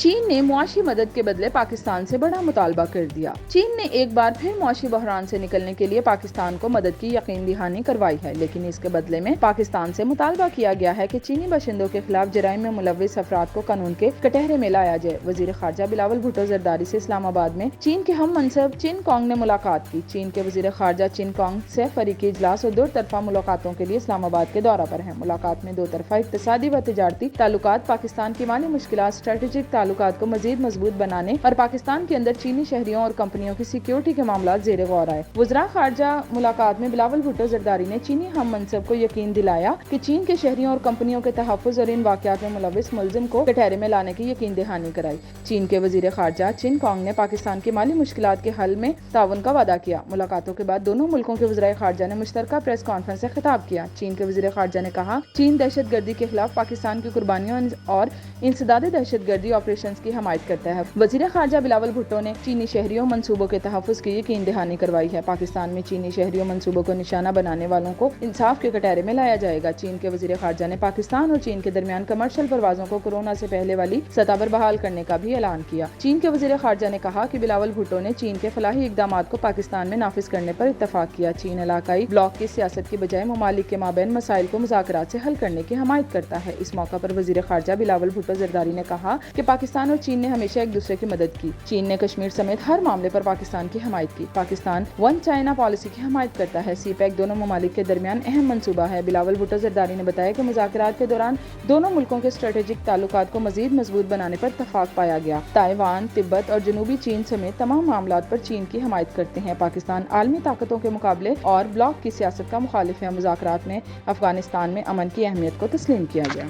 چین نے معاشی مدد کے بدلے پاکستان سے بڑا مطالبہ کر دیا۔ چین نے ایک بار پھر معاشی بحران سے نکلنے کے لیے پاکستان کو مدد کی یقین دہانی کروائی ہے، لیکن اس کے بدلے میں پاکستان سے مطالبہ کیا گیا ہے کہ چینی باشندوں کے خلاف جرائم میں ملوث افراد کو قانون کے کٹہرے میں لایا جائے۔ وزیر خارجہ بلاول بھٹو زرداری سے اسلام آباد میں چین کے ہم منصب چن کانگ نے ملاقات کی۔ چین کے وزیر خارجہ چن کانگ سے فریقی اجلاس اور دو طرفہ ملاقاتوں کے لیے اسلام آباد کے دورہ پر ہیں۔ ملاقات میں دو طرفہ اقتصادی و تجارتی تعلقات، پاکستان کی مالی مشکلات، اسٹریٹجک تعلقات کو مزید مضبوط بنانے اور پاکستان کے اندر چینی شہریوں اور کمپنیوں کی سیکیورٹی کے معاملات زیر غور آئے۔ وزراء خارجہ ملاقات میں بلاول بھٹو زرداری نے چینی ہم منصب کو یقین دلایا کہ چین کے شہریوں اور کمپنیوں کے تحفظ اور ان واقعات میں ملوث ملزم کو کٹہرے میں لانے کی یقین دہانی کرائی۔ چین کے وزیر خارجہ چن کانگ نے پاکستان کی مالی مشکلات کے حل میں تعاون کا وعدہ کیا۔ ملاقاتوں کے بعد دونوں ملکوں کے وزرائے خارجہ نے مشترکہ پریس کانفرنس سے خطاب کیا۔ چین کے وزیر خارجہ نے کہا، چین دہشت گردی کے خلاف پاکستان کی قربانیوں اور انسداد دہشت گردی آپریشنز کی حمایت کرتا ہے۔ وزیر خارجہ بلاول بھٹو نے چینی شہریوں منصوبوں کے تحفظ کی یقین دہانی کروائی ہے۔ پاکستان میں چینی شہریوں منصوبوں کو نشانہ بنانے والوں کو انصاف کے کٹہرے میں لایا جائے گا۔ چین کے وزیر خارجہ نے پاکستان اور چین کے درمیان کمرشل پروازوں کو کورونا سے پہلے والی سطح پر بحال کرنے کا بھی اعلان کیا۔ چین کے وزیر خارجہ نے کہا کہ بلاول بھٹو نے چین کے فلاحی اقدامات کو پاکستان میں نافذ کرنے پر اتفاق کیا۔ چین علاقائی بلاک کی سیاست کی بجائے ممالک کے مابین مسائل کو مذاکرات سے حل کرنے کی حمایت کرتا ہے۔ اس موقع پر وزیر خارجہ بلاول بھٹو زرداری نے کہا کہ پاکستان اور چین نے ہمیشہ ایک دوسرے کی مدد کی۔ چین نے کشمیر سمیت ہر معاملے پر پاکستان کی حمایت کی۔ پاکستان ون چائنا پالیسی کی حمایت کرتا ہے۔ سی پیک دونوں ممالک کے درمیان اہم منصوبہ ہے۔ بلاول بھٹو زرداری نے بتایا کہ مذاکرات کے دوران دونوں ملکوں کے اسٹریٹجک تعلقات کو مزید مضبوط بنانے پر اتفاق پایا گیا۔ تائیوان، تبت اور جنوبی چین سمیت تمام معاملات پر چین کی حمایت کرتے ہیں۔ پاکستان عالمی طاقتوں کے مقابلے اور بلاک کی سیاست کا مخالف ہے۔ مذاکرات میں افغانستان میں امن کی اہمیت کو تسلیم کیا گیا۔